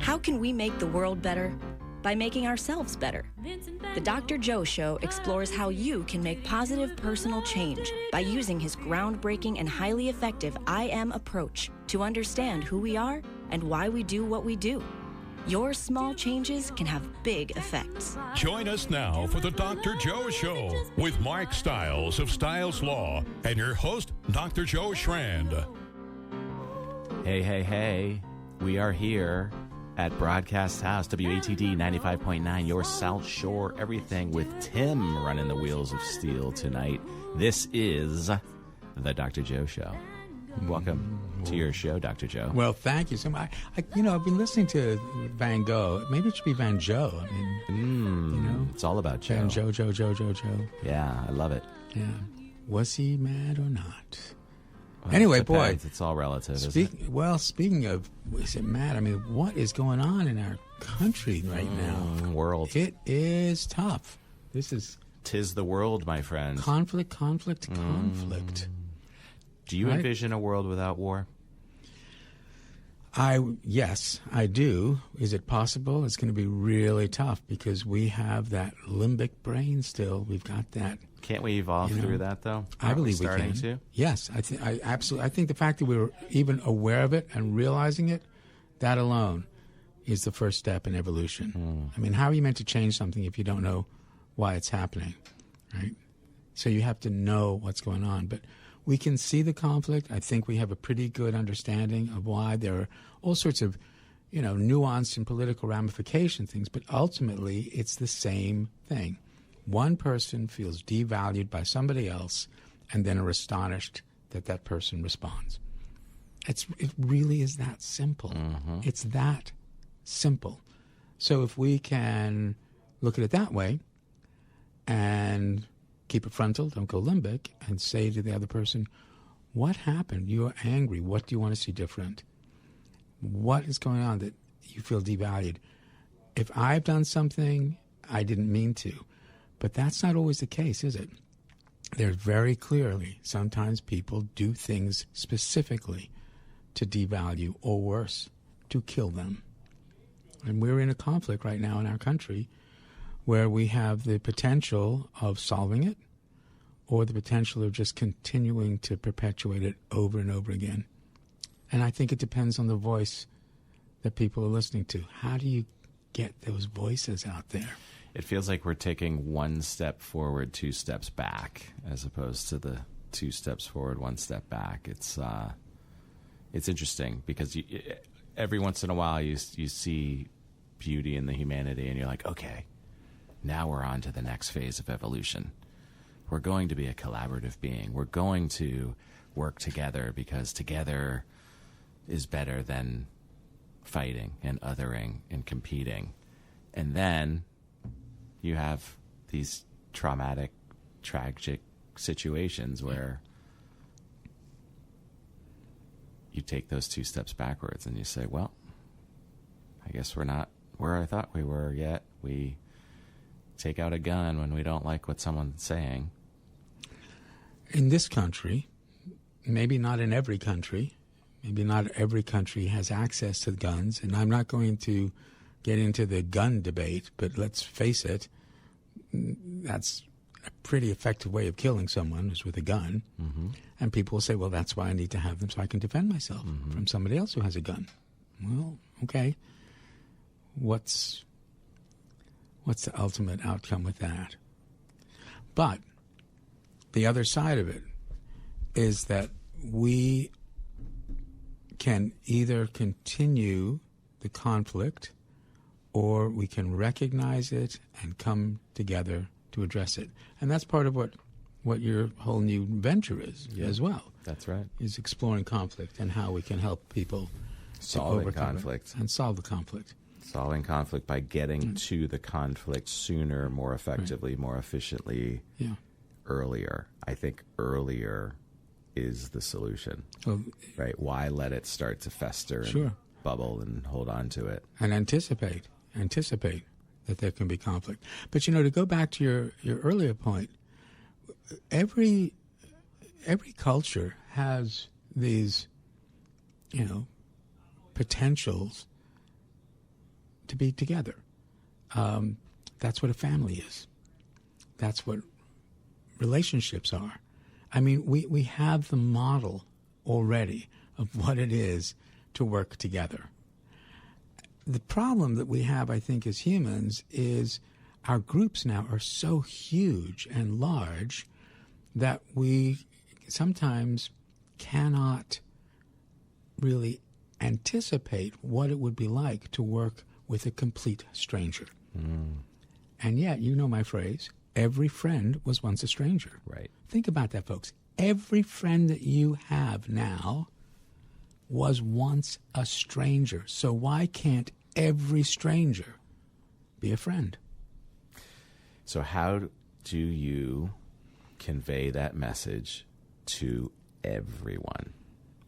How can we make the world better? By making ourselves better. The Dr. Joe Show explores how you can make positive personal change by using his groundbreaking and highly effective I Am approach to understand who we are and why we do what we do. Your small changes can have big effects. Join us now for the Dr. Joe Show with Mark Stiles of Stiles Law and your host, Dr. Joe Schrand. Hey, hey, hey. We are here at Broadcast House, WATD 95.9, your South Shore everything, with Tim running the wheels of steel tonight. This is the Dr. Joe Show. Welcome to your show, Dr. Joe. Well, thank you so much. I've been listening to Van Gogh. Maybe it should be Van Joe. I mean, it's all about Joe. Van Joe. Yeah, I love it. Yeah. Was he mad or not? Well, anyway, boy. It's all relative, isn't it? Well, speaking of, is it mad? I mean, what is going on in our country right now? World. It is tough. Tis the world, my friend. Conflict. Do you envision a world without war? Yes, I do. Is it possible? It's going to be really tough because we have that limbic brain still. We've got that. Can't we evolve through that, though? I believe we can. To? Yes, I absolutely. I think the fact that we were even aware of it and realizing it, that alone is the first step in evolution. I mean, how are you meant to change something if you don't know why it's happening, right? So you have to know what's going on. But we can see the conflict. I think we have a pretty good understanding of why there are all sorts of, nuanced and political ramification things. But ultimately, it's the same thing. One person feels devalued by somebody else and then are astonished that that person responds. It really is that simple. Mm-hmm. It's that simple. So if we can look at it that way and keep it frontal, don't go limbic, and say to the other person, what happened? You're angry. What do you want to see different? What is going on that you feel devalued? If I've done something, I didn't mean to. But that's not always the case, is it? There's very clearly, sometimes people do things specifically to devalue, or worse, to kill them. And we're in a conflict right now in our country where we have the potential of solving it or the potential of just continuing to perpetuate it over and over again. And I think it depends on the voice that people are listening to. How do you get those voices out there? It feels like we're taking one step forward, two steps back, as opposed to the 2 steps forward, 1 step back. It's interesting because every once in a while you see beauty in the humanity and you're like, okay, now we're on to the next phase of evolution. We're going to be a collaborative being. We're going to work together because together is better than fighting and othering and competing. And then you have these traumatic, tragic situations where you take those 2 steps backwards and you say, well, I guess we're not where I thought we were yet. We take out a gun when we don't like what someone's saying. In this country, maybe not in every country, maybe not every country has access to guns, and I'm not going to get into the gun debate, but let's face it, that's a pretty effective way of killing someone is with a gun. Mm-hmm. And people will say, well, that's why I need to have them so I can defend myself from somebody else who has a gun. Well, okay. What's the ultimate outcome with that? But the other side of it is that we can either continue the conflict or we can recognize it and come together to address it. And that's part of what your whole new venture is as well. That's right. Is exploring conflict and how we can help people solving conflict. And solve the conflict. Solving conflict by getting to the conflict sooner, more effectively, more efficiently, earlier. I think earlier is the solution. Right? Why let it start to fester and bubble and hold on to it? And anticipate that there can be conflict. But, to go back to your earlier point, every culture has these, potentials to be together. That's what a family is. That's what relationships are. I mean, we have the model already of what it is to work together. The problem that we have, I think, as humans is our groups now are so huge and large that we sometimes cannot really anticipate what it would be like to work with a complete stranger. And yet, you know my phrase, every friend was once a stranger. Right. Think about that, folks. Every friend that you have now was once a stranger. So why can't every stranger be a friend? So how do you convey that message to everyone,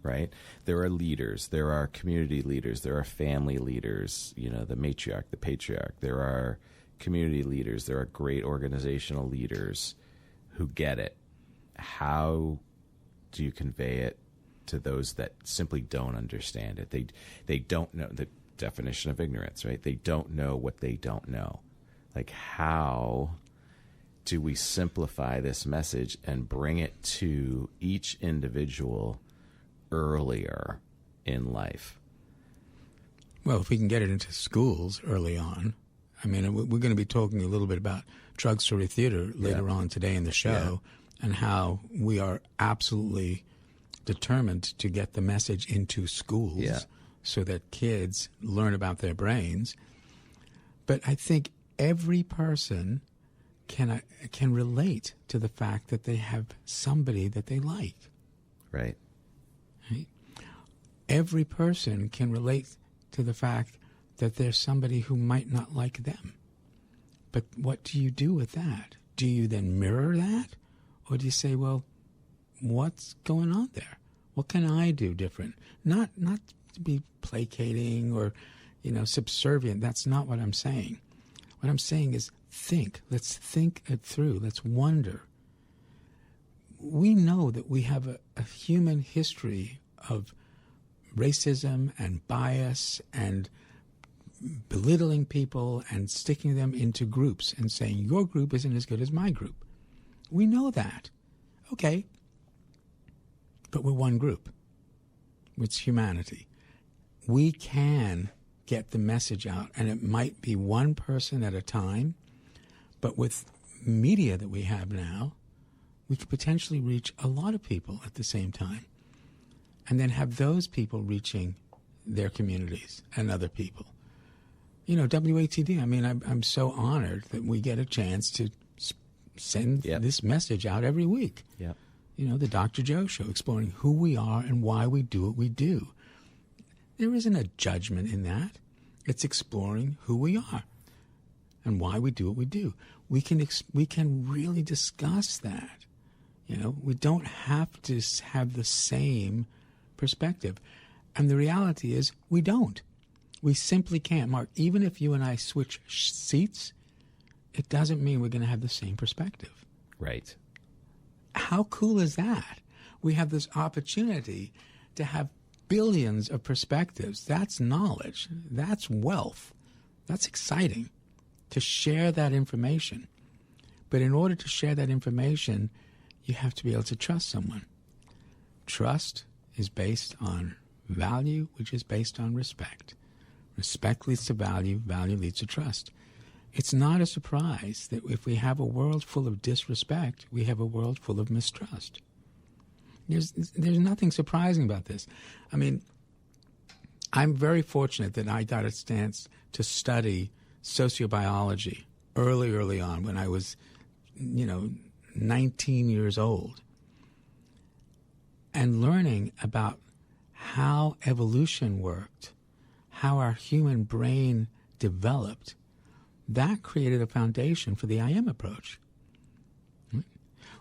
right? There are leaders, there are community leaders, there are family leaders, you know, the matriarch, the patriarch. There are community leaders, there are great organizational leaders who get it. How do you convey it to those that simply don't understand it? They don't know the definition of ignorance, right? They don't know what they don't know. Like, how do we simplify this message and bring it to each individual earlier in life? Well, if we can get it into schools early on. I mean, we're going to be talking a little bit about drug story theater later on today in the show, and how we are absolutely determined to get the message into schools so that kids learn about their brains. But I think every person can relate to the fact that they have somebody that they like. Right. Every person can relate to the fact that there's somebody who might not like them. But what do you do with that? Do you then mirror that? Or do you say, well, what's going on there? What can I do different? Not to be placating or, subservient. That's not what I'm saying. What I'm saying is think. Let's think it through. Let's wonder. We know that we have a human history of racism and bias and belittling people and sticking them into groups and saying, your group isn't as good as my group. We know that. Okay. But we're one group. It's humanity. We can get the message out, and it might be one person at a time, but with media that we have now, we could potentially reach a lot of people at the same time, and then have those people reaching their communities and other people. WATD, I mean, I'm so honored that we get a chance to send this message out every week. Yep. The Dr. Joe Show, exploring who we are and why we do what we do. There isn't a judgment in that. It's exploring who we are and why we do what we do. We can really discuss that. We don't have to have the same perspective. And the reality is we don't. We simply can't. Mark, even if you and I switch seats, it doesn't mean we're going to have the same perspective. Right. How cool is that? We have this opportunity to have billions of perspectives. That's knowledge. That's wealth. That's exciting to share that information. But in order to share that information, you have to be able to trust someone. Trust is based on value, which is based on respect. Respect leads to value. Value leads to trust. It's not a surprise that if we have a world full of disrespect, we have a world full of mistrust. There's nothing surprising about this. I mean, I'm very fortunate that I got a chance to study sociobiology early on when I was, 19 years old. And learning about how evolution worked, how our human brain developed, that created a foundation for the I Am approach.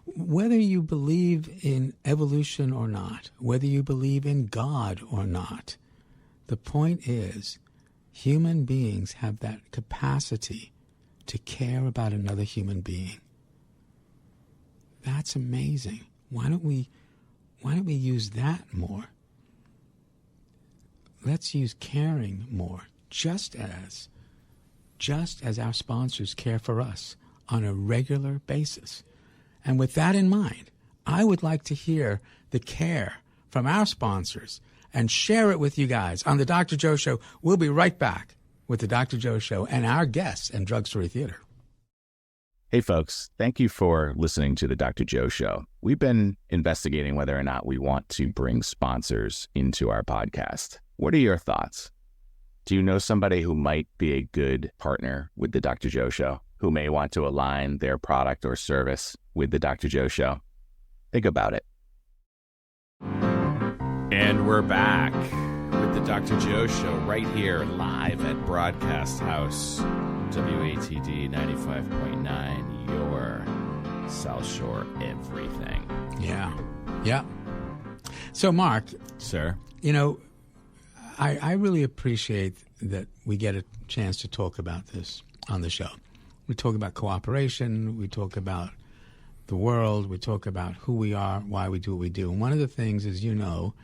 Whether you believe in evolution or not, whether you believe in God or not, the point is human beings have that capacity to care about another human being. That's amazing. Why don't we use that more? Let's use caring more, just as just as our sponsors care for us on a regular basis. And with that in mind, I would like to hear the care from our sponsors and share it with you guys on the Dr. Joe Show. We'll be right back with the Dr. Joe Show and our guests in Drug Story Theater. Hey folks, thank you for listening to the Dr. Joe Show. We've been investigating whether or not we want to bring sponsors into our podcast. What are your thoughts? Do you know somebody who might be a good partner with the Dr. Joe Show, who may want to align their product or service with the Dr. Joe Show? Think about it. And we're back with the Dr. Joe Show right here live at Broadcast House, WATD 95.9, your South Shore everything. Yeah. So, Mark. Sir? You know, I really appreciate that we get a chance to talk about this on the show. We talk about cooperation. We talk about the world. We talk about who we are, why we do what we do. And one of the things, as you know,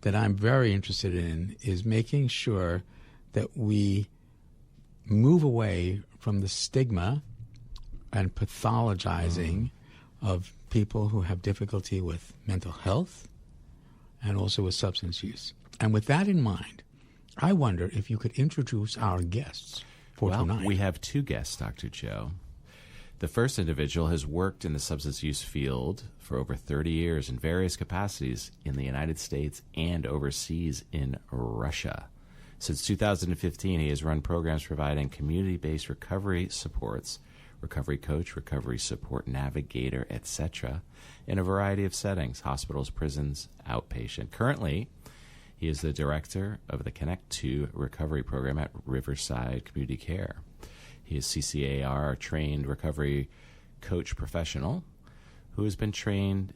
that I'm very interested in is making sure that we move away from the stigma and pathologizing of people who have difficulty with mental health and also with substance use. And with that in mind, I wonder if you could introduce our guests for tonight. Well, we have two guests, Dr. Joe. The first individual has worked in the substance use field for over 30 years in various capacities in the United States and overseas in Russia. Since 2015, he has run programs providing community-based recovery supports, recovery coach, recovery support navigator, etc., in a variety of settings, hospitals, prisons, outpatient. Currently, he is the director of the Connect 2 recovery program at Riverside Community Care. He is CCAR trained recovery coach professional who has been training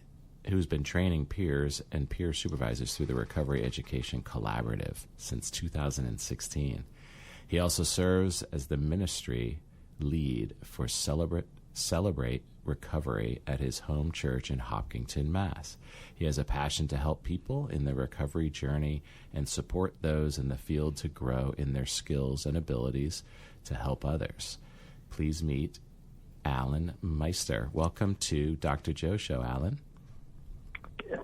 peers and peer supervisors through the Recovery Education Collaborative since 2016. He also serves as the ministry lead for Celebrate Recovery at his home church in Hopkinton, Mass. He has a passion to help people in the recovery journey and support those in the field to grow in their skills and abilities to help others. Please meet Alan Meister. Welcome to Dr. Joe Show, Alan.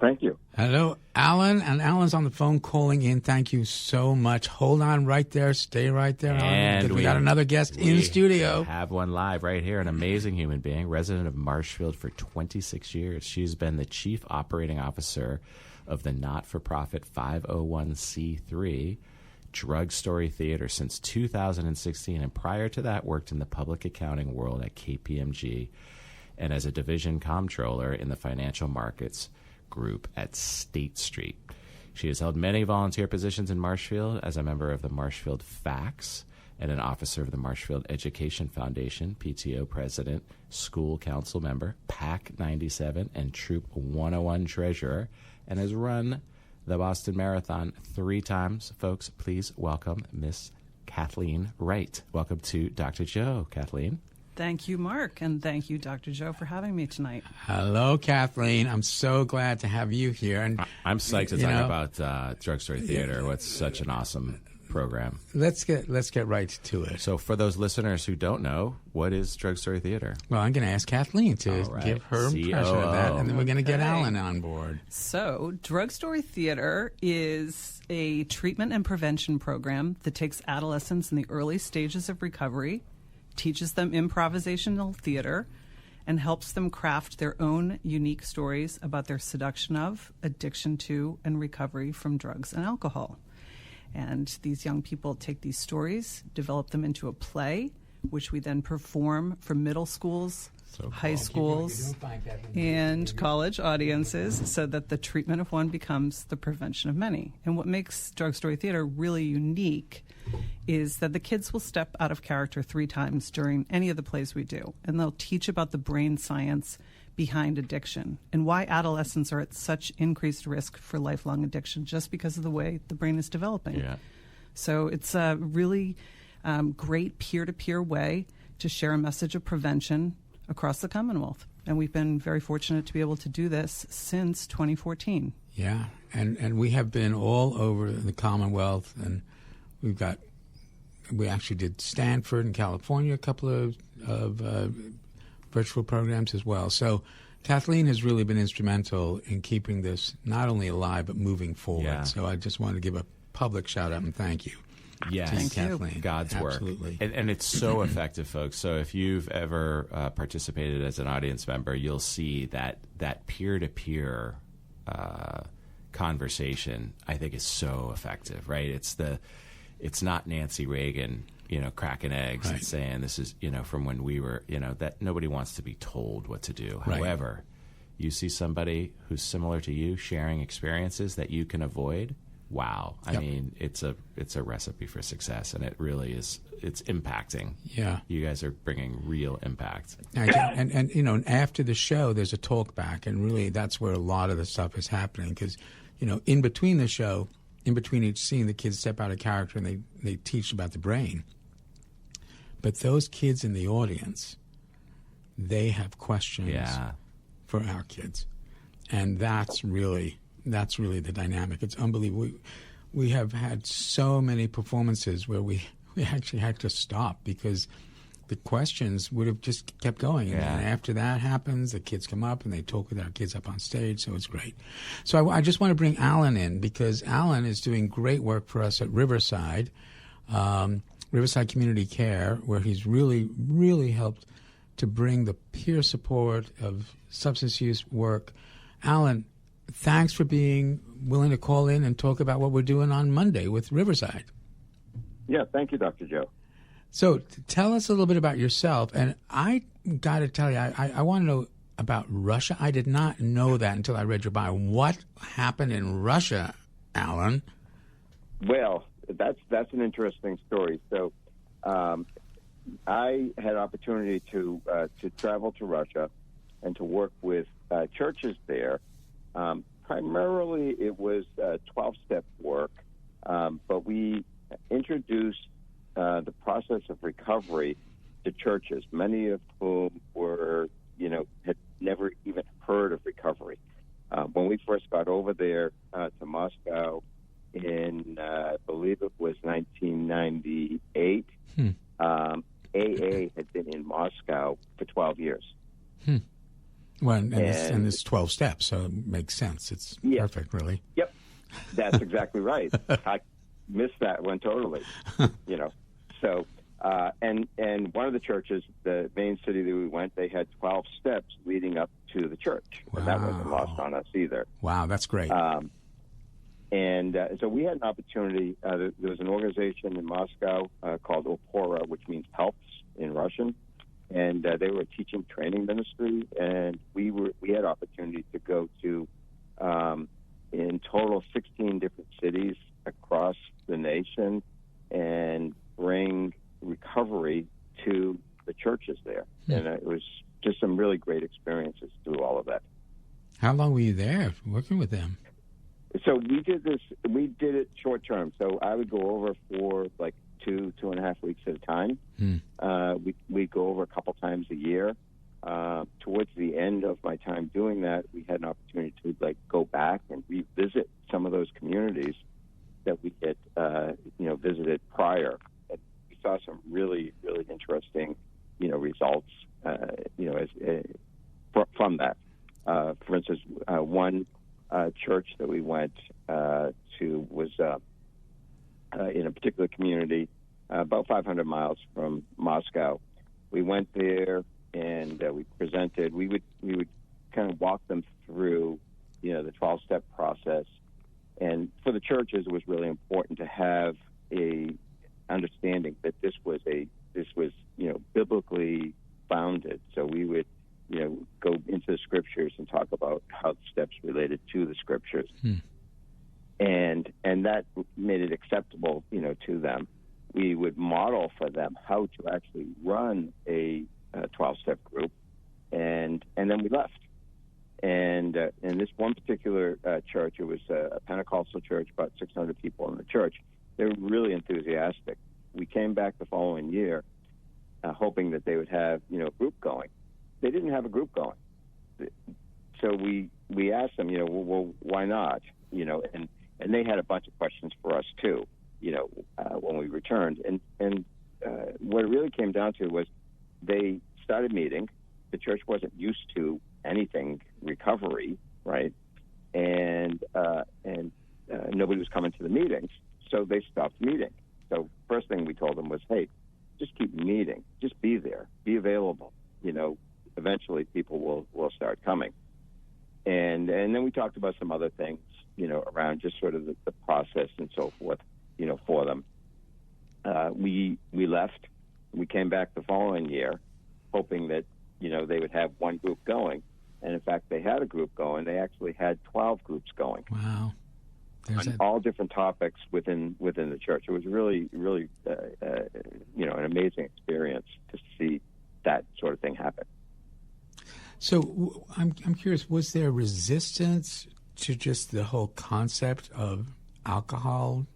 Thank you. Hello, Alan. And Alan's on the phone calling in. Thank you so much. Hold on right there. Stay right there. And we got another guest in studio. We have one live right here, an amazing human being, resident of Marshfield for 26 years. She's been the chief operating officer of the not-for-profit 501c3 Drug Story Theater since 2016, and prior to that worked in the public accounting world at KPMG and as a division comptroller in the financial markets group at State Street. She has held many volunteer positions in Marshfield as a member of the Marshfield FACS and an officer of the Marshfield Education Foundation, PTO president, school council member, PAC 97, and Troop 101 treasurer, and has run the Boston Marathon 3 times. Folks, please welcome Miss Kathleen Wright. Welcome to Dr. Joe, Kathleen. Thank you, Mark, and thank you, Dr. Joe, for having me tonight. Hello, Kathleen. I'm so glad to have you here. And I'm psyched to talk about Drug Story Theater. What's such an awesome program. Let's get right to it. So for those listeners who don't know, what is Drug Story Theater? Well, I'm going to ask Kathleen to give her impression of that, and then we're going to get Alan on board. So Drug Story Theater is a treatment and prevention program that takes adolescents in the early stages of recovery, teaches them improvisational theater, and helps them craft their own unique stories about their seduction of, addiction to, and recovery from drugs and alcohol. And these young people take these stories, develop them into a play, which we then perform for middle schools, high schools, and college audiences, so that the treatment of one becomes the prevention of many. And what makes Drug Story Theater really unique is that the kids will step out of character 3 times during any of the plays we do, and they'll teach about the brain science behind addiction and why adolescents are at such increased risk for lifelong addiction just because of the way the brain is developing. Yeah. So it's a really great peer-to-peer way to share a message of prevention across the Commonwealth. And we've been very fortunate to be able to do this since 2014. Yeah, and we have been all over the Commonwealth, and we've got we actually did Stanford and California, a couple of virtual programs as well. So Kathleen has really been instrumental in keeping this not only alive but moving forward. Yeah. So I just wanted to give a public shout out and thank you. Yes, to you, Kathleen. God's Absolutely. work. And it's so effective, folks. So if you've ever participated as an audience member, you'll see that peer-to-peer conversation, I think, is so effective, right? It's not Nancy Reagan, cracking eggs and saying this is, from when we were, that nobody wants to be told what to do. Right. However, you see somebody who's similar to you sharing experiences that you can avoid. Wow. I mean, it's a recipe for success, and it really is. It's impacting. Yeah. You guys are bringing real impact. And after the show, there's a talk back, and really that's where a lot of the stuff is happening because, in between the show, in between each scene, the kids step out of character and they teach about the brain. But those kids in the audience, they have questions for our kids. And that's really the dynamic. It's unbelievable. We have had so many performances where we actually had to stop because the questions would have just kept going. And then after that happens, the kids come up and they talk with our kids up on stage, so it's great. So I just want to bring Alan in because Alan is doing great work for us at Riverside, Riverside Community Care, where he's really, really helped to bring the peer support of substance use work. Alan, thanks for being willing to call in and talk about what we're doing on Monday with Riverside. Yeah, thank you, Dr. Joe. So tell us a little bit about yourself. And I got to tell you, I want to know about Russia. I did not know that until I read your bio. What happened in Russia, Alan? Well, that's an interesting story. So I had opportunity to travel to Russia and to work with churches there. Primarily, it was 12-step work, but we introduced the process of recovery to churches, many of whom were, had never even heard of recovery. When we first got over there to Moscow in, I believe it was 1998, AA had been in Moscow for 12 years. Well, and it's 12 steps, so it makes sense. It's perfect, really. Yep, that's exactly right. I missed that one totally, So, and one of the churches, the main city that we went, they had 12 steps leading up to the church. Wow. And that wasn't lost on us either. Wow, that's great. So we had an opportunity. There was an organization in Moscow called Opora, which means helps in Russian. And they were a teaching training ministry, and we had opportunity to go to, in total, 16 different cities across the nation and bring recovery to the churches there. And it was just some really great experiences through all of that. How long were you there working with them? So we did it short term. So I would go over for like 2.5 weeks at a time. We go over a couple times a year. Towards the end of my time doing that, we had an opportunity to go back and revisit some of those communities that we had visited prior. And we saw some really, really interesting results from that. For instance, one church that we went to was in a particular community about 500 miles from Moscow. We went there and we presented. We would kind of walk them through, the 12-step process. And for the churches, it was really important to have a understanding that this was biblically founded. So we would go into the scriptures and talk about how the steps related to the scriptures. And that made it acceptable, to them. We would model for them how to actually run a 12-step group, and then we left. And in this one particular church, it was a Pentecostal church, about 600 people in the church. They were really enthusiastic. We came back the following year, hoping that they would have, a group going. They didn't have a group going. So we asked them, well, why not? And they had a bunch of questions for us too. when we returned. And what it really came down to was they started meeting. The church wasn't used to anything recovery, right? And nobody was coming to the meetings, so they stopped meeting. So first thing we told them was, hey, just keep meeting. Just be there. Be available. Eventually people will start coming. And then we talked about some other things, around just sort of the process and so forth, for them. We left. We came back the following year, hoping that, they would have one group going. And in fact, they had a group going. They actually had 12 groups going. Wow. On all different topics within the church. It was really, really, an amazing experience to see that sort of thing happen. So I'm curious, was there resistance to just the whole concept of alcohol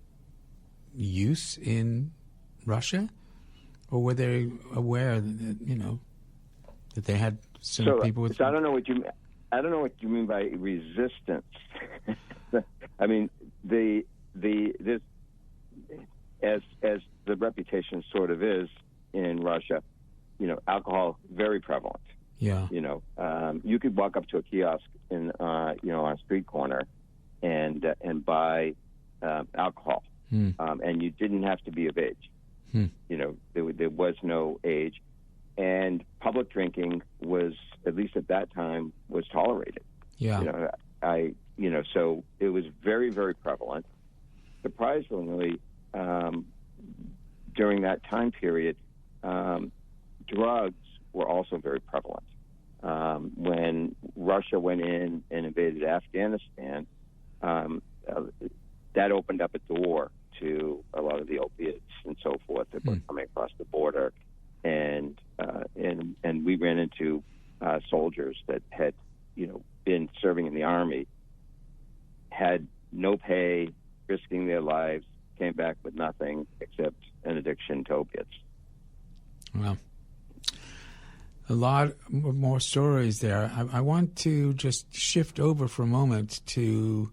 use in Russia? Or were they aware that, that they had some people with... So I don't know what you mean by resistance. I mean, this, as the reputation sort of is in Russia, alcohol very prevalent. Yeah. You could walk up to a kiosk in on a street corner and buy alcohol, and you didn't have to be of age. There was no age, and public drinking was, at least at that time, was tolerated. Yeah. So it was very, very prevalent. Surprisingly, during that time period, drugs were also very prevalent. When Russia went in and invaded Afghanistan, that opened up a door to a lot of the opiates and so forth that were coming across the border, and we ran into soldiers that had been serving in the army, had no pay, risking their lives, came back with nothing except an addiction to opiates. Well, a lot more stories there. I want to just shift over for a moment to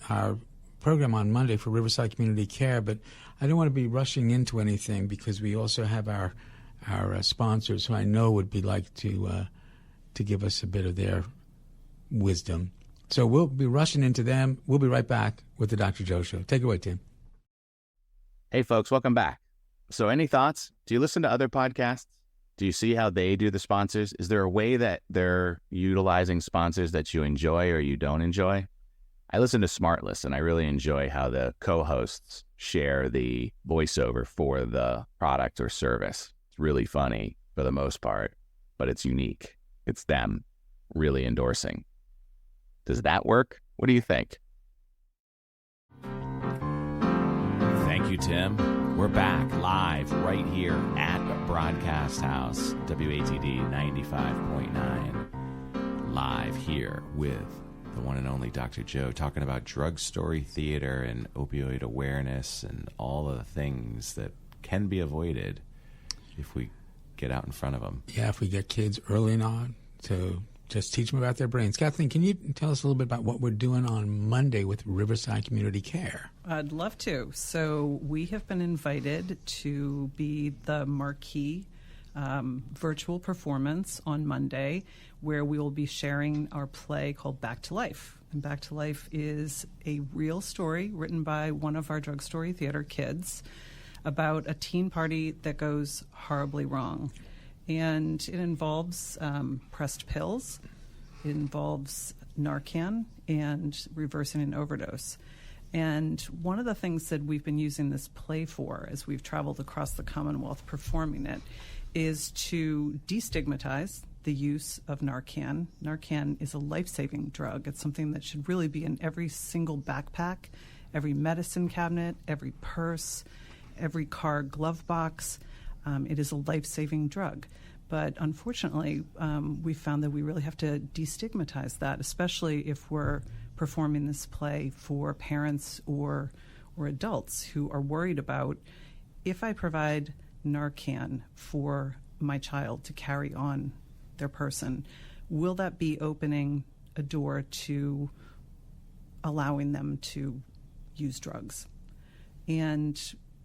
our program on Monday for Riverside Community Care, but I don't want to be rushing into anything because we also have our sponsors who I know would be like to give us a bit of their wisdom. So we'll be rushing into them. We'll be right back with the Dr. Joe Show. Take it away, Tim. Hey, folks, welcome back. So any thoughts? Do you listen to other podcasts? Do you see how they do the sponsors? Is there a way that they're utilizing sponsors that you enjoy or you don't enjoy? I listen to SmartList, and I really enjoy how the co-hosts share the voiceover for the product or service. It's really funny for the most part, but it's unique. It's them really endorsing. Does that work? What do you think? Thank you, Tim. We're back live right here at Broadcast House, WATD 95.9. Live here with the one and only Dr. Joe, talking about drug story theater and opioid awareness and all the things that can be avoided if we get out in front of them. Yeah, if we get kids early on to just teach them about their brains. Kathleen, can you tell us a little bit about what we're doing on Monday with Riverside Community Care? I'd love to. So we have been invited to be the marquee virtual performance on Monday, where we will be sharing our play called Back to Life. And Back to Life is a real story written by one of our drug story theater kids about a teen party that goes horribly wrong. And it involves pressed pills, it involves Narcan, and reversing an overdose. And one of the things that we've been using this play for, as we've traveled across the Commonwealth performing it, is to destigmatize the use of Narcan. Narcan is a life-saving drug. It's something that should really be in every single backpack, every medicine cabinet, every purse, every car glove box. It is a life-saving drug. But unfortunately, we found that we really have to destigmatize that, especially if we're performing this play for parents or adults who are worried about, if I provide Narcan for my child to carry on their person, will that be opening a door to allowing them to use drugs? And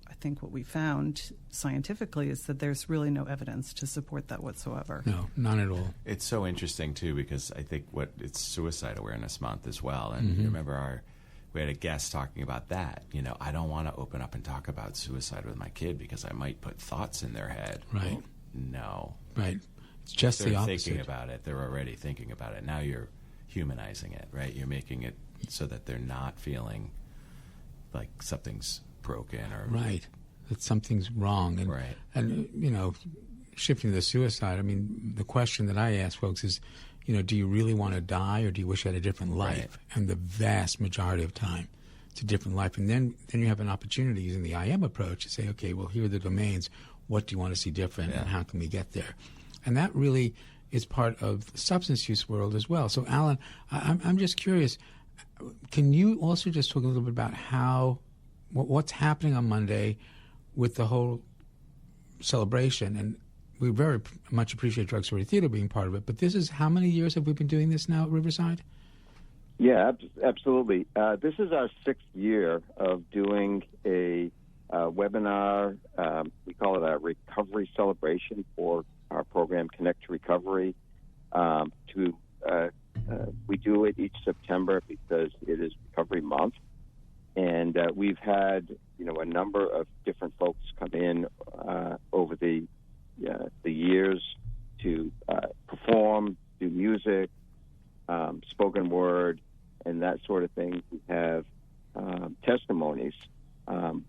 I think what we found scientifically is that there's really no evidence to support that whatsoever. No, none at all. It's so interesting, too, because I think it's Suicide Awareness Month as well. And you remember we had a guest talking about that. I don't want to open up and talk about suicide with my kid because I might put thoughts in their head. Right. Well, no. Right. It's just the opposite. They're thinking about it. They're already thinking about it. Now you're humanizing it, right? You're making it so that they're not feeling like something's broken or right, that something's wrong. And, right. And shifting to the suicide, I mean, the question that I ask folks is, do you really want to die, or do you wish you had a different life? Right. And the vast majority of time, it's a different life. And then you have an opportunity using the IM approach to say, okay, well, here are the domains. What do you want to see different, and how can we get there? And that really is part of the substance use world as well. So, Alan, I'm just curious, can you also just talk a little bit about what's happening on Monday with the whole celebration? And we very much appreciate Drugstore Theater being part of it, but this is, how many years have we been doing this now at Riverside? Yeah, absolutely. This is our 6th year of doing a webinar. We call it a recovery celebration for our program, Connect to Recovery. We do it each September because it is Recovery Month. And we've had, a number of different folks come in over the years to perform, do music, spoken word, and that sort of thing. We have testimonies.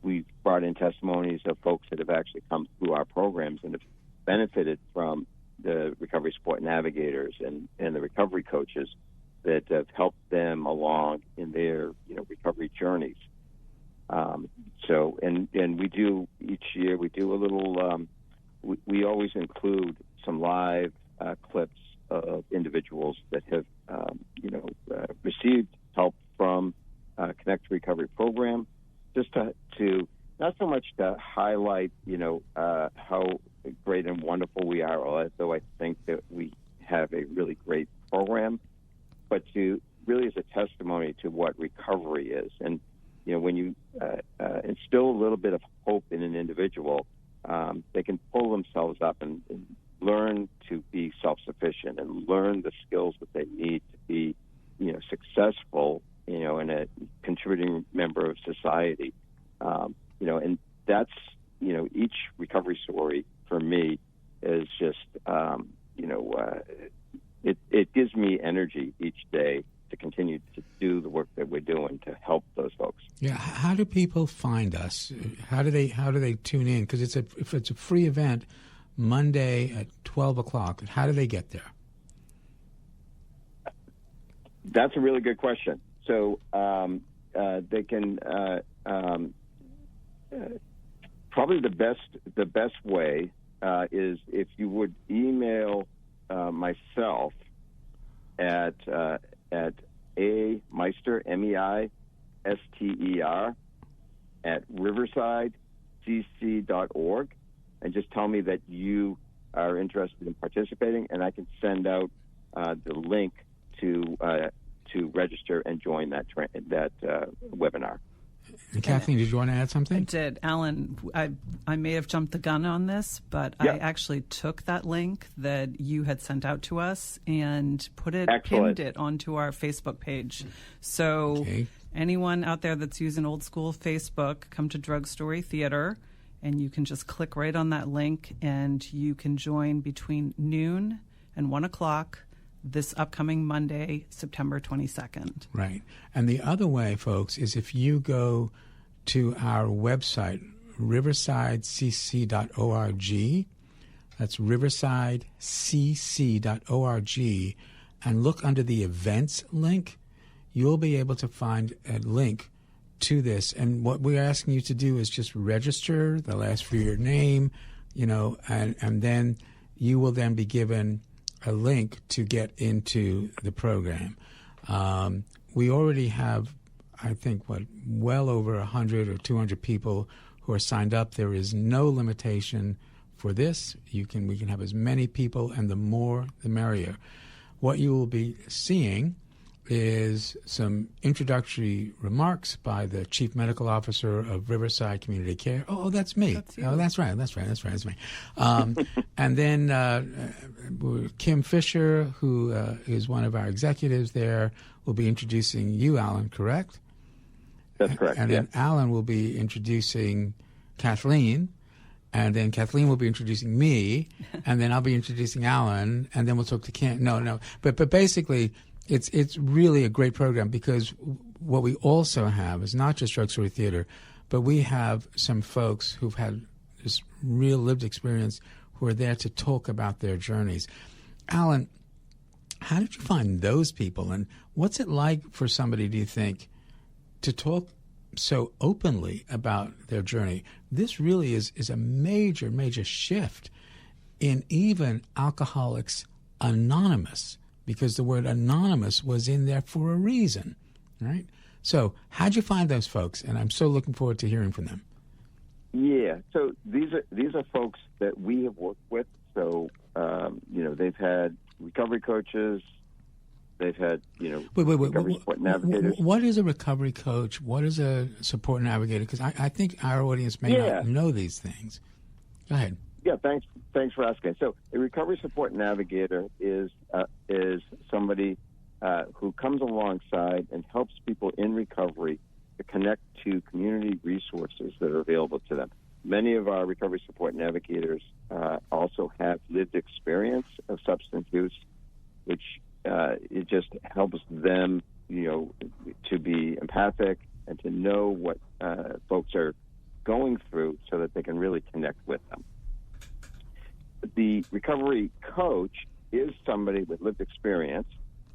We've brought in testimonies of folks that have actually come through our programs and have benefited from the recovery support navigators and the recovery coaches that have helped them along in their recovery journeys. And we do each year, we do a little, we always include some live clips of individuals that have, received help from Connect to Recovery program, just to not so much to highlight, how great and wonderful we are, although I think that we have a really great program, but to really as a testimony to what recovery is. And, when you instill a little bit of hope in an individual, they can pull themselves up and learn to be self-sufficient and learn the skills that they need to be, successful, in a contributing member of society. And that's, each recovery story for me is just, it gives me energy each day to continue to do the work that we're doing to help those folks. Yeah, how do people find us? How do they tune in? Because if it's a free event, Monday at 12 o'clock, how do they get there? That's a really good question. So they can probably the best way is if you would email myself at Meister, Meister, at riversidecc.org, and just tell me that you are interested in participating, and I can send out the link to register and join that webinar. And Kathleen, did you want to add something? I did. Alan, I may have jumped the gun on this, but I actually took that link that you had sent out to us and pinned it onto our Facebook page. So anyone out there that's using old school Facebook, come to Drugstore Theater, and you can just click right on that link, and you can join between noon and 1 o'clock this upcoming Monday, September 22nd. Right. And the other way, folks, is if you go to our website, riversidecc.org, that's riversidecc.org, and look under the events link, you'll be able to find a link to this. And what we're asking you to do is just register, they'll ask for your name, and then you will then be given a link to get into the program. We already have, I think, well over 100 or 200 people who are signed up. There is no limitation for this. We can have as many people, and the more, the merrier. What you will be seeing is some introductory remarks by the Chief Medical Officer of Riverside Community Care. Oh, that's me. That's you. Oh, that's right. That's me. And then Kim Fisher, who is one of our executives there, will be introducing you, Alan, correct? That's correct. And then Alan will be introducing Kathleen, and then Kathleen will be introducing me, and then I'll be introducing Alan, and then we'll talk to Kim. No. But basically, it's really a great program, because what we also have is not just drug story theater, but we have some folks who've had this real lived experience who are there to talk about their journeys. Alan, how did you find those people, and what's it like for somebody, do you think, to talk so openly about their journey? This really is a major, major shift in even Alcoholics Anonymous, because the word anonymous was in there for a reason, right? So how'd you find those folks? And I'm so looking forward to hearing from them. Yeah, so these are folks that we have worked with. So, they've had recovery coaches, they've had, recovery support navigators. What is a recovery coach? What is a support navigator? Because I think our audience may not know these things. Go ahead. Yeah, thanks for asking. So a recovery support navigator is somebody who comes alongside and helps people in recovery to connect to community resources that are available to them. Many of our recovery support navigators also have lived experience of substance use, which it just helps them, to be empathic and to know what folks are going through so that they can really connect with them. The recovery coach is somebody with lived experience.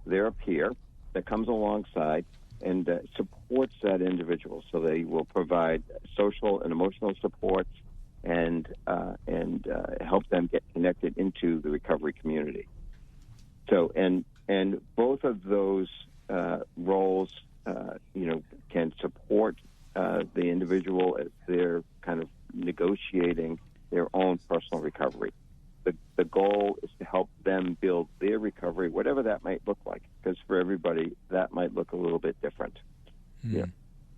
They're a peer that comes alongside and supports that individual. So they will provide social and emotional supports and help them get connected into the recovery community. So and both of those roles, can support the individual as they're kind of negotiating their own personal recovery. The goal is to help them build their recovery, whatever that might look like, because for everybody that might look a little bit different. Yeah.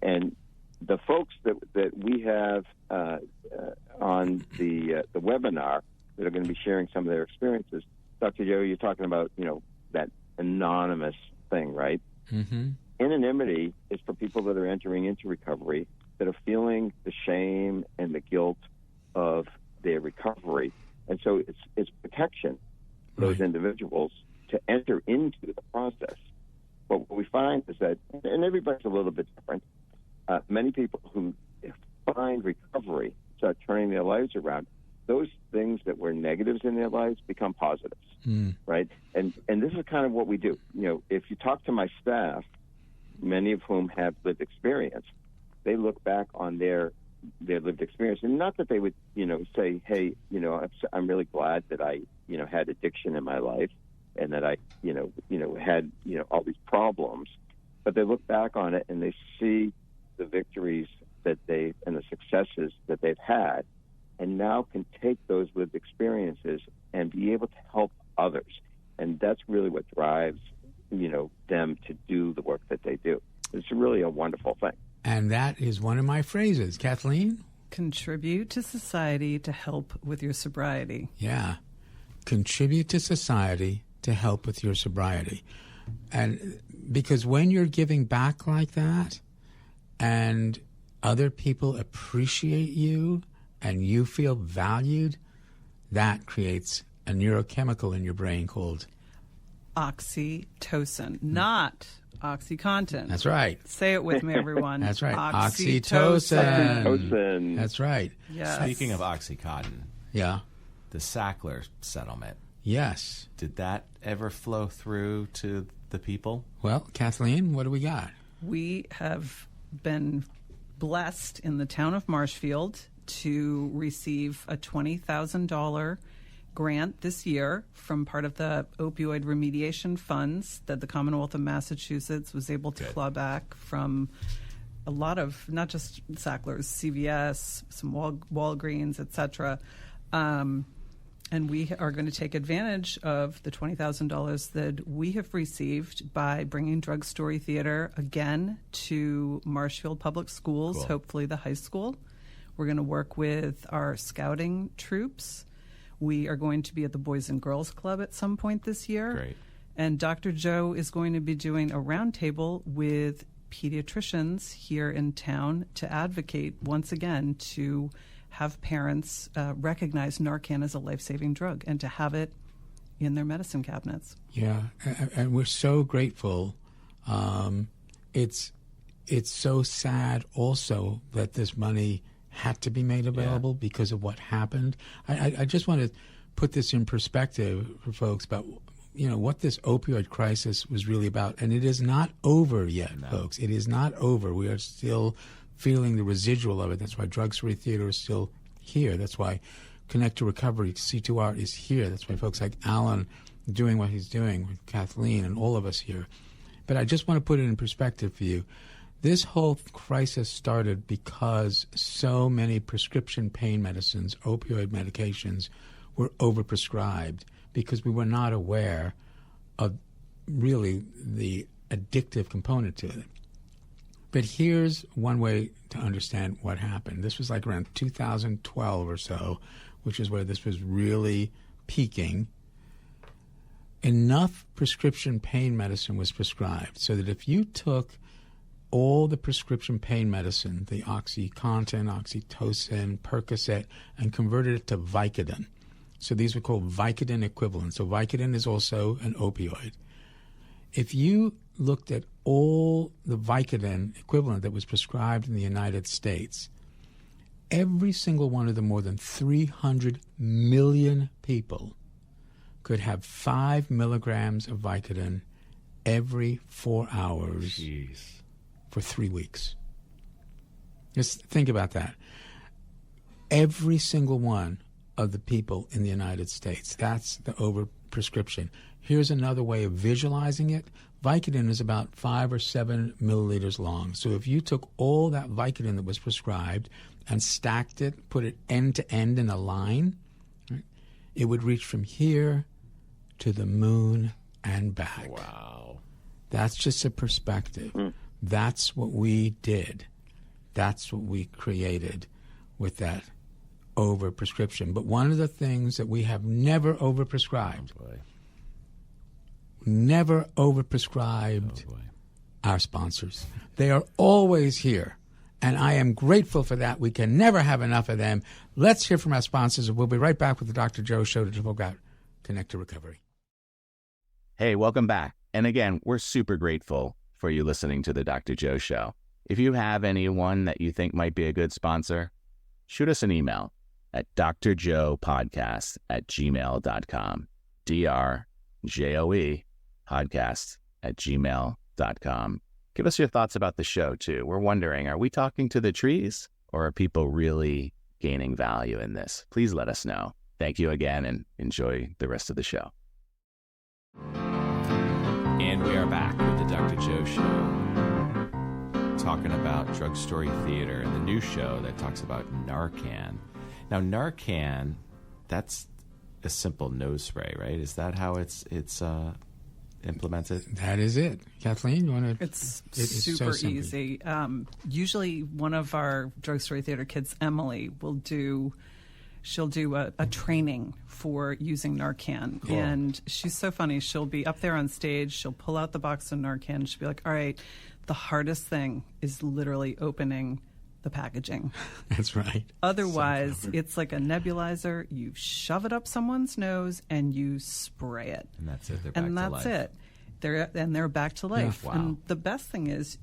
And the folks that we have on the webinar that are going to be sharing some of their experiences, Dr. Joe, you're talking about, that anonymous thing, right? Mm-hmm. Anonymity is for people that are entering into recovery that are feeling the shame and the guilt of their recovery. And so it's protection for those individuals to enter into the process. But what we find is that, and everybody's a little bit different, many people who find recovery, start turning their lives around, those things that were negatives in their lives become positives, right? And this is kind of what we do. If you talk to my staff, many of whom have lived experience, they look back on their lived experience, and not that they would, say, hey, I'm really glad that I, had addiction in my life and that I, had, all these problems, but they look back on it and they see the victories and the successes that they've had, and now can take those lived experiences and be able to help others. And that's really what drives, them to do the work that they do. It's really a wonderful thing. And that is one of my phrases. Kathleen? Contribute to society to help with your sobriety. Yeah. Contribute to society to help with your sobriety. And because when you're giving back like that and other people appreciate you and you feel valued, that creates a neurochemical in your brain called oxytocin, not OxyContin. That's right. Say it with me, everyone. That's right. Oxytocin. Oxytocin. That's right. Yes. Speaking of OxyContin, Yeah. the Sackler settlement, Yes. did that ever flow through to the people? Well, Kathleen, what do we got? We have been blessed in the town of Marshfield to receive a $20,000 grant this year from part of the opioid remediation funds that the Commonwealth of Massachusetts was able to claw back from a lot of, not just Sackler's, CVS, some Walgreens, etc. And we are going to take advantage of the $20,000 that we have received by bringing Drug Story Theater again to Marshfield Public Schools, Cool. hopefully the high school. We're going to work with our scouting troops. We are going to be at the Boys and Girls Club at some point this year. Great. And Dr. Joe is going to be doing a roundtable with pediatricians here in town to advocate once again to have parents recognize Narcan as a life-saving drug and to have it in their medicine cabinets. Yeah, and we're so grateful. It's so sad also that this money had to be made available because of what happened. I just want to put this in perspective for folks about what this opioid crisis was really about. And it is not over yet, folks. It is not over. We are still feeling the residual of it. That's why Drug Story Theater is still here. That's why Connect to Recovery, C2R, is here. That's why folks like Alan doing what he's doing with Kathleen and all of us here. But I just want to put it in perspective for you. This whole crisis started because so many prescription pain medicines, opioid medications, were overprescribed because we were not aware of really the addictive component to it. But here's one way to understand what happened. This was like around 2012 or so, which is where this was really peaking. Enough prescription pain medicine was prescribed so that if you took all the prescription pain medicine, the OxyContin, oxytocin, Percocet, and converted it to Vicodin. So these were called Vicodin equivalents. So Vicodin is also an opioid. If you looked at all the Vicodin equivalent that was prescribed in the United States, every single one of the more than 300 million people could have 5 milligrams of Vicodin every 4 hours for 3 weeks. Just think about that. Every single one of the people in the United States. That's the overprescription. Here's another way of visualizing it. Vicodin is about 5 or 7 milliliters long. So if you took all that Vicodin that was prescribed and stacked it, put it end to end in a line, right, it would reach from here to the moon and back. Wow. That's just a perspective. That's what we did. That's what we created with that overprescription. But one of the things that we have never overprescribed, our sponsors. They are always here, and I am grateful for that. We can never have enough of them. Let's hear from our sponsors, and we'll be right back with the Dr. Joe Show to talk about Connect to Recovery. Hey, welcome back. And again, we're super grateful for you listening to the Dr. Joe Show. If you have anyone that you think might be a good sponsor, shoot us an email at drjoepodcast@gmail.com. DRJOE podcast@gmail.com. Give us your thoughts about the show, too. We're wondering, are we talking to the trees, or are people really gaining value in this? Please let us know. Thank you again, and enjoy the rest of the show. And we are back with the Dr. Joe Show, talking about Drug Story Theater and the new show that talks about Narcan. Now, Narcan, that's a simple nose spray, right? Is that how it's implemented? That is it. Kathleen, you want to? It's super so easy. Usually one of our Drug Story Theater kids, Emily, she'll do a training for using Narcan. Cool. And she's so funny. She'll be up there on stage. She'll pull out the box of Narcan. She'll be like, all right, the hardest thing is literally opening the packaging. That's right. Otherwise, it's like a nebulizer. You shove it up someone's nose and you spray it. And that's it. They're back And to that's life. it. They're back to life. Wow. And the best thing is,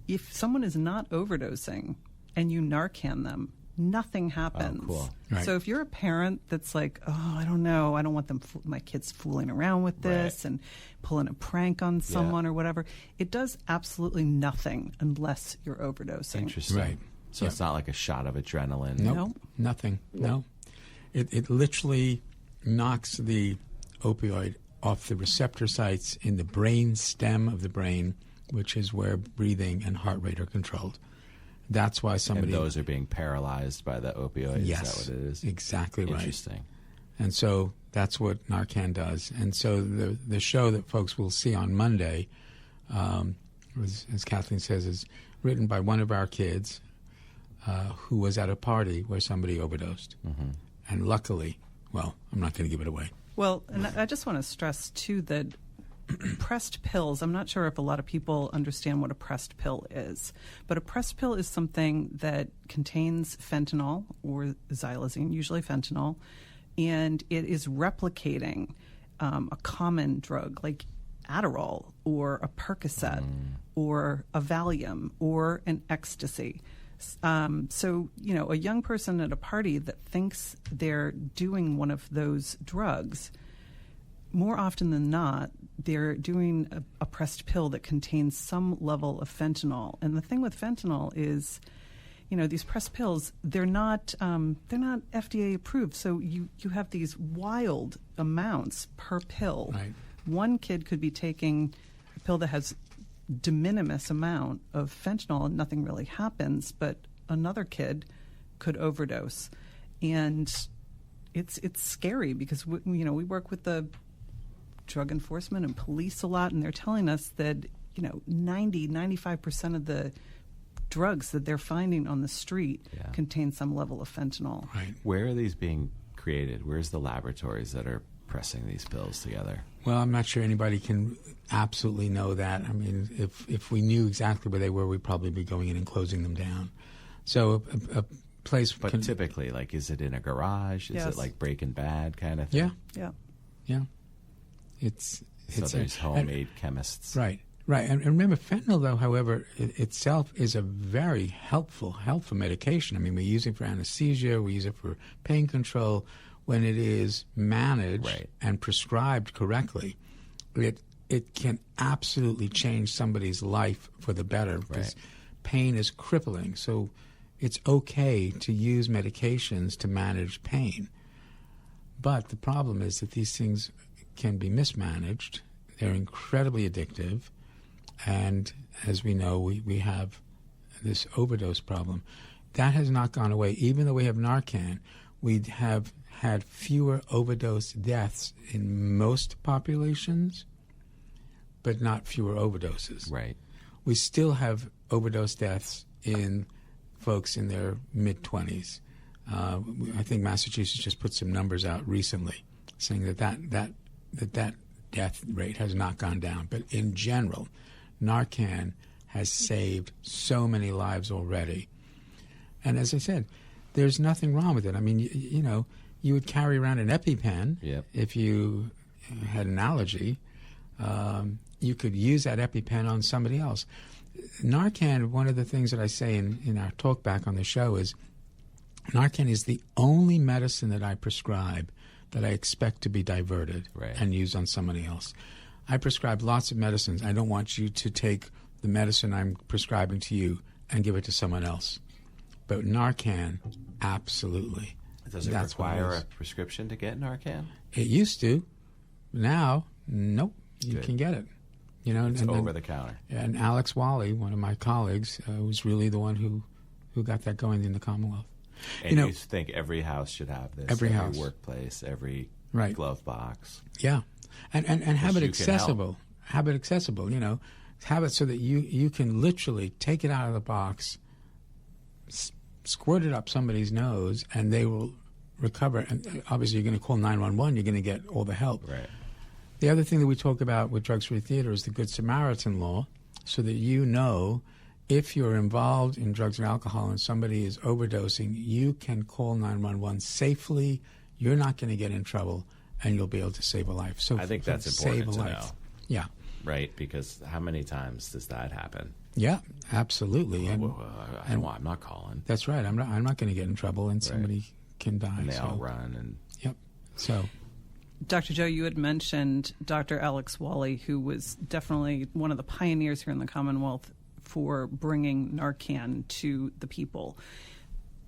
if someone is not overdosing and you Narcan them, nothing happens. Oh, cool. Right. So if you're a parent that's like, oh, I don't know, I don't want my kids fooling around with this and pulling a prank on someone or whatever, it does absolutely nothing unless you're overdosing. Interesting. Right. So it's not like a shot of adrenaline. Nope. Nothing. No. It literally knocks the opioid off the receptor sites in the brain stem of the brain, which is where breathing and heart rate are controlled. That's why somebody... And those are being paralyzed by the opioid. Yes, is that what it is? Exactly right. Interesting. And so that's what Narcan does. And so the show that folks will see on Monday, as Kathleen says, is written by one of our kids who was at a party where somebody overdosed. Mm-hmm. And luckily, well, I'm not going to give it away. Well, and I just want to stress, too, that pressed pills, I'm not sure if a lot of people understand what a pressed pill is, but a pressed pill is something that contains fentanyl or xylazine, usually fentanyl, and it is replicating a common drug like Adderall or a Percocet or a Valium or an ecstasy. So, a young person at a party that thinks they're doing one of those drugs, more often than not, they're doing a pressed pill that contains some level of fentanyl. And the thing with fentanyl is, these pressed pills, they're not FDA approved. So you have these wild amounts per pill. Right. One kid could be taking a pill that has de minimis amount of fentanyl and nothing really happens, but another kid could overdose. And it's scary because we work with the drug enforcement and police a lot, and they're telling us that 95% of the drugs that they're finding on the street contain some level of fentanyl. Right. Where are these being created? Where's the laboratories that are pressing these pills together? Well, I'm not sure anybody can absolutely know that. I mean, if we knew exactly where they were, we'd probably be going in and closing them down. So a place... But typically, is it in a garage? Is it like Breaking Bad kind of thing? Yeah. It's there's homemade chemists. Right. And remember, fentanyl, though, however, itself is a very helpful medication. I mean, we use it for anesthesia, we use it for pain control. When it is managed and prescribed correctly, it can absolutely change somebody's life for the better because pain is crippling. So it's okay to use medications to manage pain. But the problem is that these things can be mismanaged. They're incredibly addictive. And as we know, we have this overdose problem. That has not gone away. Even though we have Narcan, we have had fewer overdose deaths in most populations, but not fewer overdoses. Right. We still have overdose deaths in folks in their mid-20s. I think Massachusetts just put some numbers out recently saying that death rate has not gone down. But in general, Narcan has saved so many lives already. And as I said, there's nothing wrong with it. I mean, you would carry around an EpiPen if you had an allergy. You could use that EpiPen on somebody else. Narcan, one of the things that I say in our talk back on the show is Narcan is the only medicine that I prescribe that I expect to be diverted and used on somebody else. I prescribe lots of medicines. I don't want you to take the medicine I'm prescribing to you and give it to someone else. But Narcan, absolutely. Does it require a prescription to get Narcan? It used to. Now, nope. You can get it. It's over the counter. And Alex Wally, one of my colleagues, was really the one who got that going in the Commonwealth. And you think every house should have this? Every house. Workplace, every glove box. Yeah. And have it accessible. Have it accessible, Have it so that you can literally take it out of the box, squirt it up somebody's nose, and they will recover. And obviously you're going to call 911, you're going to get all the help. Right. The other thing that we talk about with Drugs Free Theater is the Good Samaritan law, so that if you're involved in drugs and alcohol and somebody is overdosing, you can call 911 safely, you're not going to get in trouble, and you'll be able to save a life. So I think that's important to know. Yeah. Right, because how many times does that happen? Yeah, absolutely. I'm not calling. That's right. I'm not going to get in trouble, and somebody can die. And they all run. And yep. So, Dr. Joe, you had mentioned Dr. Alex Wally, who was definitely one of the pioneers here in the Commonwealth for bringing Narcan to the people.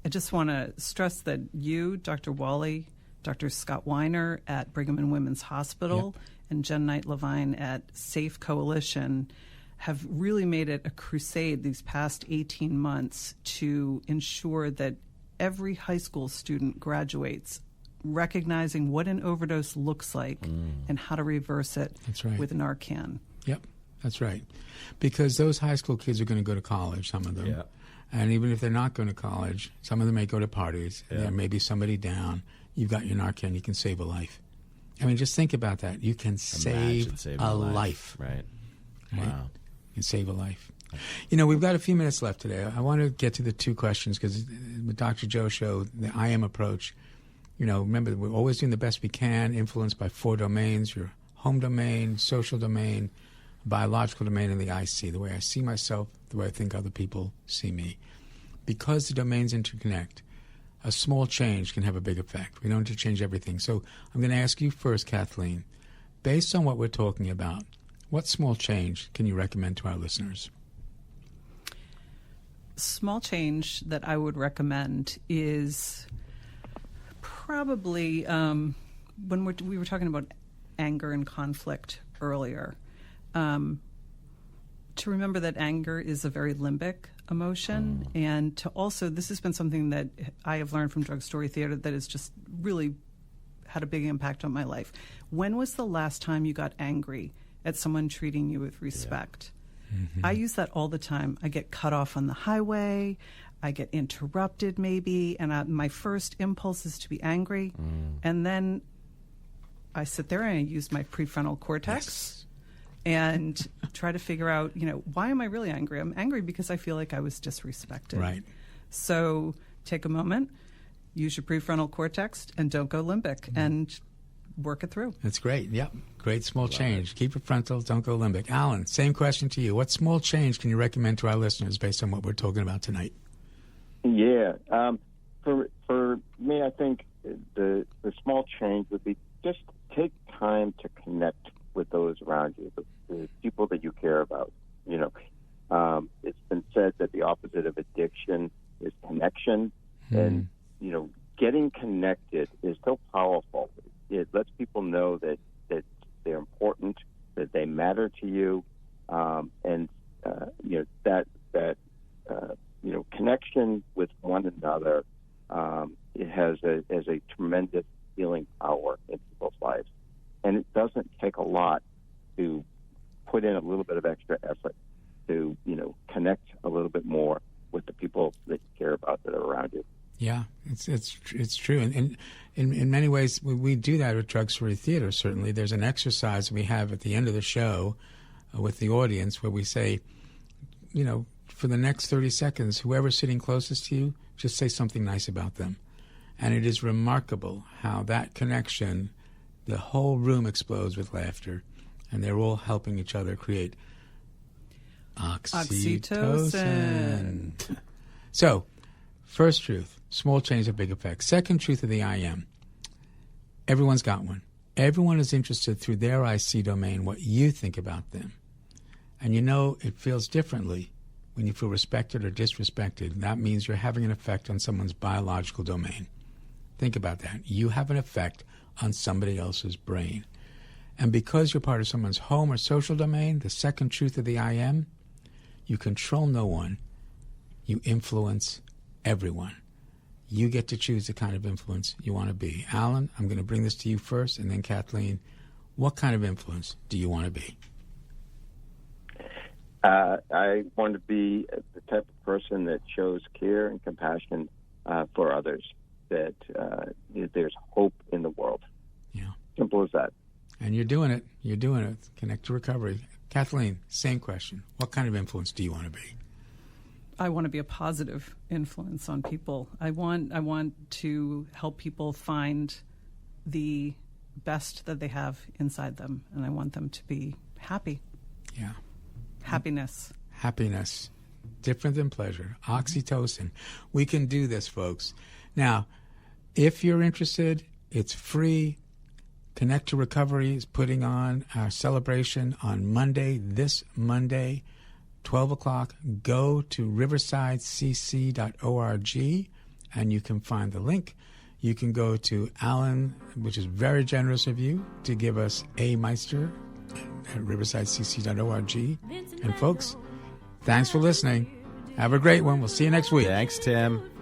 I just want to stress that you, Dr. Wally, Dr. Scott Weiner at Brigham and Women's Hospital, and Jen Knight Levine at Safe Coalition have really made it a crusade these past 18 months to ensure that every high school student graduates recognizing what an overdose looks like and how to reverse it with Narcan. Yep, that's right. Because those high school kids are going to go to college, some of them. Yeah. And even if they're not going to college, some of them may go to parties. Yeah. There may be somebody down. You've got your Narcan. You can save a life. I mean, just think about that. You can save a life. Right. Wow. You can save a life. Right. We've got a few minutes left today. I want to get to the two questions because with Dr. Joe Show, the I am approach, remember, we're always doing the best we can, influenced by 4 domains, your home domain, social domain, biological domain, and the I see, the way I see myself, the way I think other people see me. Because the domains interconnect, a small change can have a big effect. We don't have to change everything. So I'm going to ask you first, Kathleen, based on what we're talking about, what small change can you recommend to our listeners? Small change that I would recommend is probably when we were talking about anger and conflict earlier, to remember that anger is a very limbic emotion, and to also, this has been something that I have learned from Drug Story Theater that has just really had a big impact on my life. When was the last time you got angry at someone treating you with respect? Yeah. Mm-hmm. I use that all the time. I get cut off on the highway, I get interrupted maybe, and my first impulse is to be angry, and then I sit there and I use my prefrontal cortex. Yes. And try to figure out, why am I really angry? I'm angry because I feel like I was disrespected. Right. So take a moment, use your prefrontal cortex, and don't go limbic, and work it through. That's great. Yep. Great small change. Keep it frontal, don't go limbic. Alan, same question to you. What small change can you recommend to our listeners based on what we're talking about tonight? Yeah. For me, I think the small change would be just take time to connect with those around you, the people that you care about. It's been said that the opposite of addiction is connection, and getting connected is so powerful. It lets people know that they're important, that they matter to you, and connection with one another. It has a tremendous healing power in people's lives. And it doesn't take a lot to put in a little bit of extra effort to, connect a little bit more with the people that you care about that are around you. Yeah, it's true. And in many ways, we do that with Drug Story Theater, certainly. There's an exercise we have at the end of the show with the audience where we say, for the next 30 seconds, whoever's sitting closest to you, just say something nice about them. And it is remarkable how that connection, the whole room explodes with laughter, and they're all helping each other create oxytocin. So, first truth, small change of big effect. Second truth of the I am, everyone's got one. Everyone is interested through their IC domain what you think about them. And it feels differently when you feel respected or disrespected. That means you're having an effect on someone's biological domain. Think about that. You have an effect on somebody else's brain. And because you're part of someone's home or social domain, the second truth of the I am, you control no one. You influence everyone. You get to choose the kind of influence you want to be. Alan, I'm going to bring this to you first, and then Kathleen. What kind of influence do you want to be? I want to be the type of person that shows care and compassion for others, that there's hope in the world. Yeah. Simple as that. And you're doing it. You're doing it. Connect to recovery. Kathleen, same question. What kind of influence do you want to be? I want to be a positive influence on people. I want to help people find the best that they have inside them, and I want them to be happy. Yeah. Happiness. Happiness. Different than pleasure. Oxytocin. We can do this, folks. Now, if you're interested, it's free. Connect to Recovery is putting on our celebration on Monday, this Monday, 12 o'clock. Go to riversidecc.org and you can find the link. You can go to Alan, which is very generous of you, to give us a Meister at riversidecc.org. And folks, thanks for listening. Have a great one. We'll see you next week. Thanks, Tim.